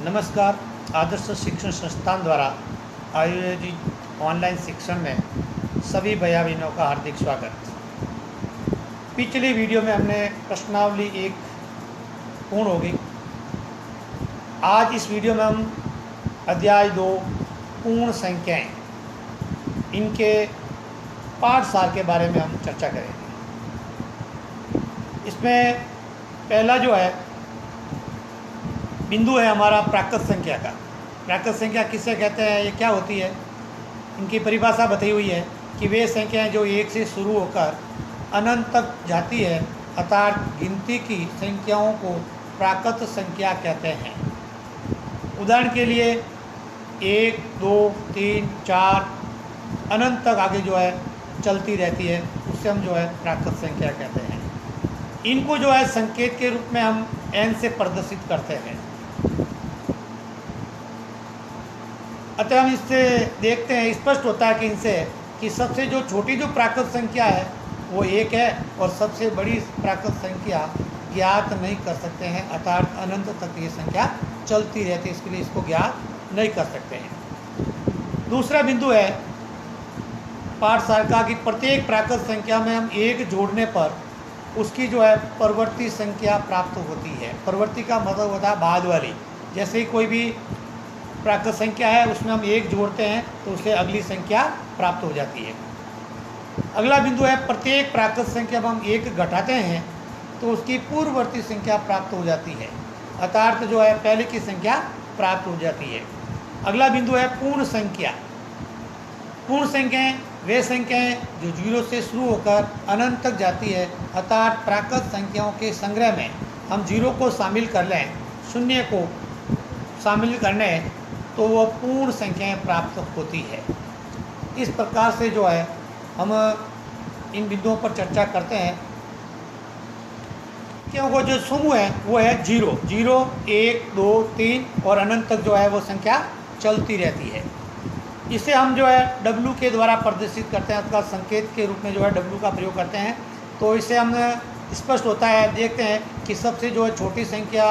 नमस्कार। आदर्श शिक्षण संस्थान द्वारा आयोजित ऑनलाइन शिक्षण में सभी भैया बहनों का हार्दिक स्वागत। पिछली वीडियो में हमने प्रश्नावली 1 पूर्ण हो गई। आज इस वीडियो में हम अध्याय 2 पूर्ण संख्याएं, इनके पाठसार के बारे में हम चर्चा करेंगे। इसमें पहला जो है बिंदु है हमारा प्राकृत संख्या का। प्राकृत संख्या किससे कहते हैं, ये क्या होती है, इनकी परिभाषा बताई हुई है कि वे संख्याएं जो 1 से शुरू होकर अनंत तक जाती है, अर्थात गिनती की संख्याओं को प्राकृत संख्या कहते हैं। उदाहरण के लिए 1, 2, 3, 4 अनंत तक आगे जो है चलती रहती है, उससे हम जो है प्राकृत संख्या कहते हैं। इनको जो है संकेत के रूप में हम n से प्रदर्शित करते हैं। अतः हम इससे देखते हैं, स्पष्ट होता है कि इनसे कि सबसे जो छोटी जो प्राकृत संख्या है वो 1 है और सबसे बड़ी प्राकृत संख्या ज्ञात नहीं कर सकते हैं, अर्थात अनंत तक ये संख्या चलती रहती है, इसके लिए इसको ज्ञात नहीं कर सकते हैं। दूसरा बिंदु है पाठसार का कि प्रत्येक प्राकृत संख्या में हम 1 जोड़ने पर उसकी जो है परवर्ती संख्या प्राप्त होती है। परवर्ती का मतलब होता है बाद वाली। जैसे ही कोई भी प्राकृत संख्या है उसमें हम 1 जोड़ते हैं तो उसे अगली संख्या प्राप्त हो जाती है। अगला बिंदु है प्रत्येक प्राकृत संख्या में हम 1 घटाते हैं तो उसकी पूर्ववर्ती संख्या प्राप्त हो जाती है, अर्थात जो है पहले की संख्या प्राप्त हो जाती है। अगला बिंदु है पूर्ण संख्या। पूर्ण संख्याएं वे संख्याएं जो 0 से शुरू होकर अनंत तक जाती है, अर्थात प्राकृत संख्याओं के संग्रह में हम 0 को शामिल कर लें, 0 को शामिल करने तो वह पूर्ण संख्याएं प्राप्त होती है। इस प्रकार से जो है हम इन बिंदुओं पर चर्चा करते हैं। क्योंकि जो समूह है वो है 0, 0, 1, 2, 3 और अनंत तक जो है वो संख्या चलती रहती है। इसे हम जो है W के द्वारा प्रदर्शित करते हैं, उसका संकेत के रूप में जो है W का प्रयोग करते हैं। तो इससे हम स्पष्ट होता है, देखते हैं कि सबसे जो है छोटी संख्या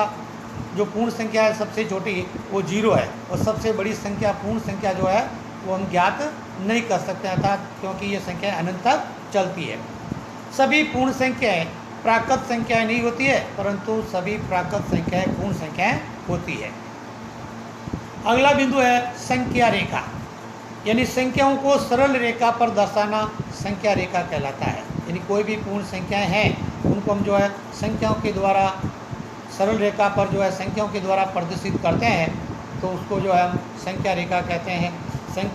जो पूर्ण संख्या है सबसे छोटी वो 0 है और सबसे बड़ी संख्या पूर्ण संख्या जो है वो हम ज्ञात नहीं कर सकते, अर्थात क्योंकि ये संख्या अनंत तक चलती है। सभी पूर्ण संख्याएं प्राकृत संख्याएं नहीं होती है, परंतु सभी प्राकृत संख्याएं पूर्ण संख्याएं होती है। अगला बिंदु है संख्या रेखा, यानी संख्याओं को सरल रेखा पर दर्शाना संख्या रेखा कहलाता है। यानी कोई भी पूर्ण संख्याएं हैं उनको हम जो है संख्याओं के द्वारा सरल रेखा पर जो है संख्याओं के द्वारा प्रदर्शित करते हैं, तो उसको जो है हम संख्या रेखा कहते हैं।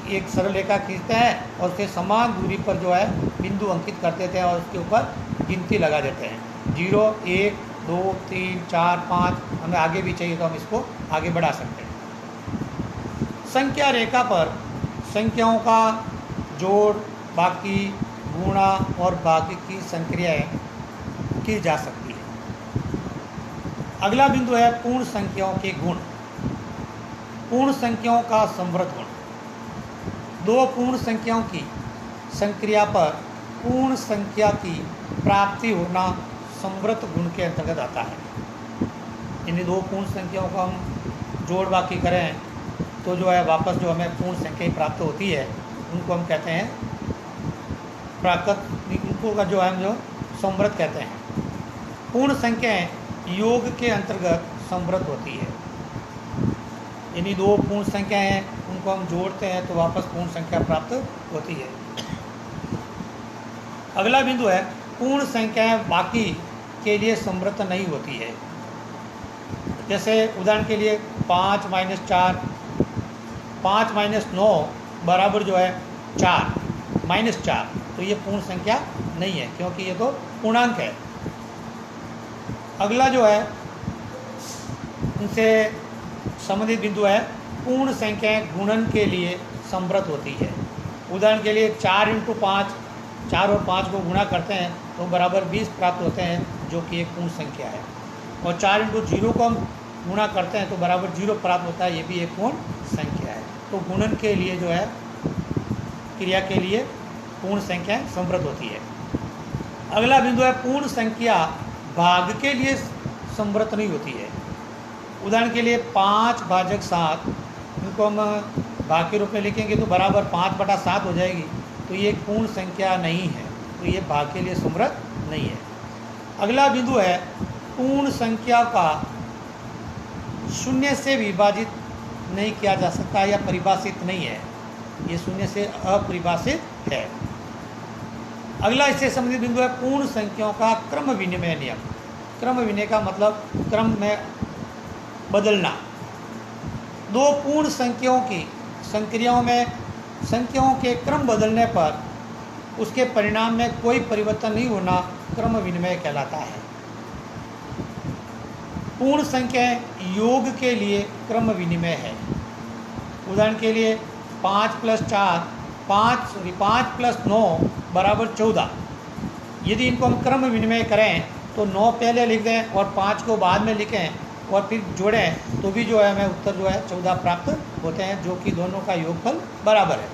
एक सरल रेखा खींचते हैं और उसके समान दूरी पर जो है बिंदु अंकित कर देते हैं और उसके ऊपर गिनती लगा देते हैं। 0, 1, 2, 3, 4, 5, हमें आगे भी चाहिए तो हम इसको आगे बढ़ा सकते हैं। संख्या रेखा पर संख्याओं का जोड़, बाकी, गुणा और बाकी की संक्रियाएं की जा सकती है। अगला बिंदु है पूर्ण संख्याओं के गुण। पूर्ण संख्याओं का समृद्ध गुण। 2 पूर्ण संख्याओं की संक्रिया पर पूर्ण संख्या की प्राप्ति होना समृद्ध गुण के अंतर्गत आता है। यानी 2 पूर्ण संख्याओं को हम जोड़ बाकी करें तो जो है वापस जो हमें पूर्ण संख्या प्राप्त होती है, उनको हम कहते हैं प्राकृत, उनको का जो है हम जो समृद्ध कहते हैं। पूर्ण संख्याएं योग के अंतर्गत समृद्ध होती है। यानी 2 पूर्ण संख्याएं हैं, उनको हम जोड़ते हैं तो वापस पूर्ण संख्या प्राप्त होती है। अगला बिंदु है पूर्ण संख्याएं बाकी के लिए समृद्ध नहीं होती है। जैसे उदाहरण के लिए 5 - 4, 5 - 9 बराबर जो है 4 -4, तो ये पूर्ण संख्या नहीं है क्योंकि ये तो पूर्णांक है। अगला जो है इनसे संबंधित बिंदु है पूर्ण संख्याएं गुणन के लिए समृद्ध होती है। उदाहरण के लिए 4 × 5, 4 और 5 को गुणा करते हैं तो बराबर 20 प्राप्त होते हैं, जो कि एक पूर्ण संख्या है। और 4 × 0 को हम गुणा करते हैं तो बराबर 0 प्राप्त होता है, ये भी एक पूर्ण संख्या है। तो गुणन के लिए जो है क्रिया के लिए पूर्ण संख्या समृद्ध होती है। अगला बिंदु है पूर्ण संख्या भाग के लिए समृद्ध नहीं होती है। उदाहरण के लिए 5/7, इनको हम भाग के रूप में लिखेंगे तो बराबर 5/7 हो जाएगी। तो ये एक पूर्ण संख्या नहीं है, तो ये भाग के लिए समर्थ नहीं है। अगला बिंदु है पूर्ण संख्या का शून्य से विभाजित नहीं किया जा सकता या परिभाषित नहीं है, ये शून्य से अपरिभाषित है। अगला इससे संबंधित बिंदु है पूर्ण संख्याओं का क्रम विनिमय नियम। क्रम विनिमय का मतलब क्रम में बदलना। दो पूर्ण संख्याओं की संक्रियाओं में संख्याओं के क्रम बदलने पर उसके परिणाम में कोई परिवर्तन नहीं होना क्रम विनिमय कहलाता है। पूर्ण संख्याएं योग के लिए क्रम विनिमय है। उदाहरण के लिए 5 + 4 5 + 9 = 14। यदि इनको हम क्रम विनिमय करें तो 9 पहले लिख दें और 5 को बाद में लिखें और फिर जोड़ें तो भी जो है हमें उत्तर जो है 14 प्राप्त होते हैं, जो कि दोनों का योगफल बराबर है।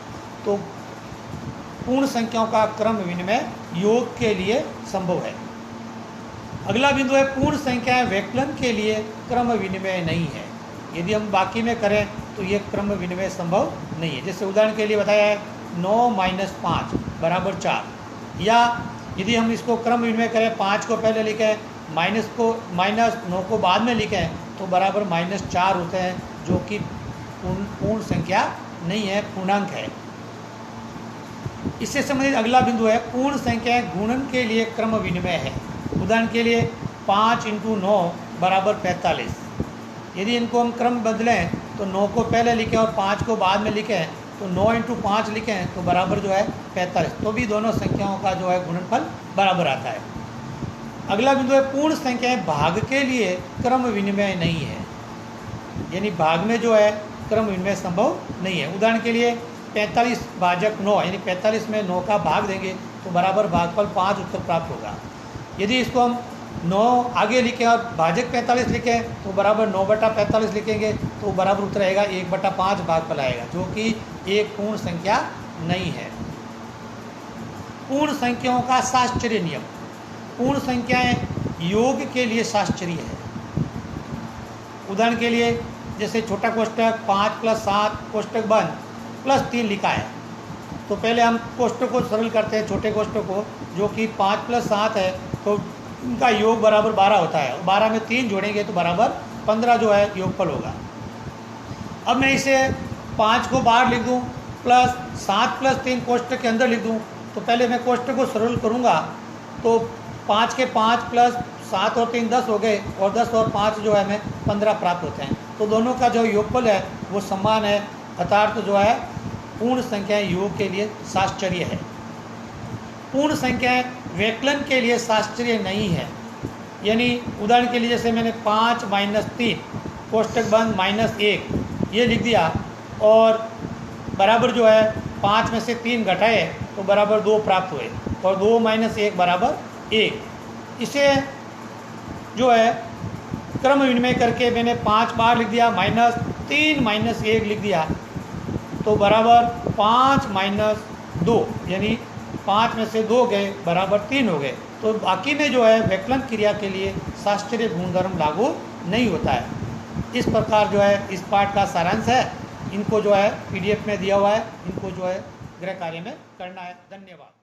तो पूर्ण संख्याओं का क्रम विनिमय योग के लिए संभव है। अगला बिंदु है पूर्ण संख्याएं व्यक्लन के लिए क्रम विनिमय नहीं है। यदि हम बाकी में करें तो ये क्रम विनिमय संभव नहीं है। जैसे उदाहरण के लिए बताया है 9 - 5 = 4, या यदि हम इसको क्रम विनिमय करें 5 को पहले लिखें -9 को बाद में लिखें तो बराबर -4 होते हैं, जो कि पूर्ण संख्या नहीं है, पूर्णांक है। इससे संबंधित अगला बिंदु है पूर्ण संख्याएं गुणन के लिए क्रम विनिमय है। उदाहरण के लिए 5 × 9 = 45। यदि इनको हम क्रम बदलें तो 9 को पहले लिखें और 5 को बाद में लिखें तो 9 × 5 लिखें तो बराबर जो है 45। तो भी दोनों संख्याओं का जो है गुणनफल बराबर आता है। अगला बिंदु है पूर्ण संख्याएं भाग के लिए क्रम विनिमय नहीं है, यानी भाग में जो है क्रम विनिमय संभव नहीं है। उदाहरण के लिए 45/9, यानी 45 में 9 का भाग देंगे तो बराबर भागफल 5 उत्तर प्राप्त होगा। यदि इसको हम 9 आगे लिखें और भाजक 45 लिखें तो बराबर 9/45 लिखेंगे तो बराबर उत्तर आएगा 1/5 भागफल आएगा, जो कि एक पूर्ण संख्या नहीं है। पूर्ण संख्याओं का शास्त्रीय नियम। पूर्ण संख्याएं योग के लिए शास्त्रीय है। उदाहरण के लिए जैसे छोटा कोष्टक 5 + 7 कोष्टक बंद +3 लिखा है, तो पहले हम कोष्टक को सरल करते हैं, छोटे कोष्टक को, जो कि 5 + 7 है तो उनका योग बराबर 12 होता है। 12 में 3 जोड़ेंगे तो बराबर 15 जो है योगफल होगा। अब मैं इसे 5 को बाहर लिख दूं प्लस 7 + 3 कोष्टक के अंदर लिख दूं, तो पहले मैं कोष्टक को सरल करूंगा तो 5 के 5 + 7 और 3 10 हो गए, और 10 और 5 जो है हमें 15 प्राप्त होते हैं। तो दोनों का जो योगफल है वो समान है, अर्थात जो है पूर्ण संख्याएं योग के लिए शास्त्रीय है। पूर्ण संख्याएं व्यक्लन के लिए शास्त्रीय नहीं है। यानी उदाहरण के लिए जैसे मैंने 5 - 3 कोष्टक बंद -1 ये लिख दिया और बराबर जो है 5 में से 3 घटाए तो बराबर 2 प्राप्त हुए, और 2 - 1 = 1। इसे जो है क्रम विनिमय करके मैंने 5 बार लिख दिया, -3 - 1 लिख दिया, तो बराबर 5 - 2, यानी 5 में से 2 गए बराबर 3 हो गए। तो बाकी में जो है व्यक्लन क्रिया के लिए शास्त्रीय गुणधर्म लागू नहीं होता है। इस प्रकार जो है इस पाठ का सारांश है। इनको जो है PDF में दिया हुआ है, इनको जो है गृह कार्य में करना है। धन्यवाद।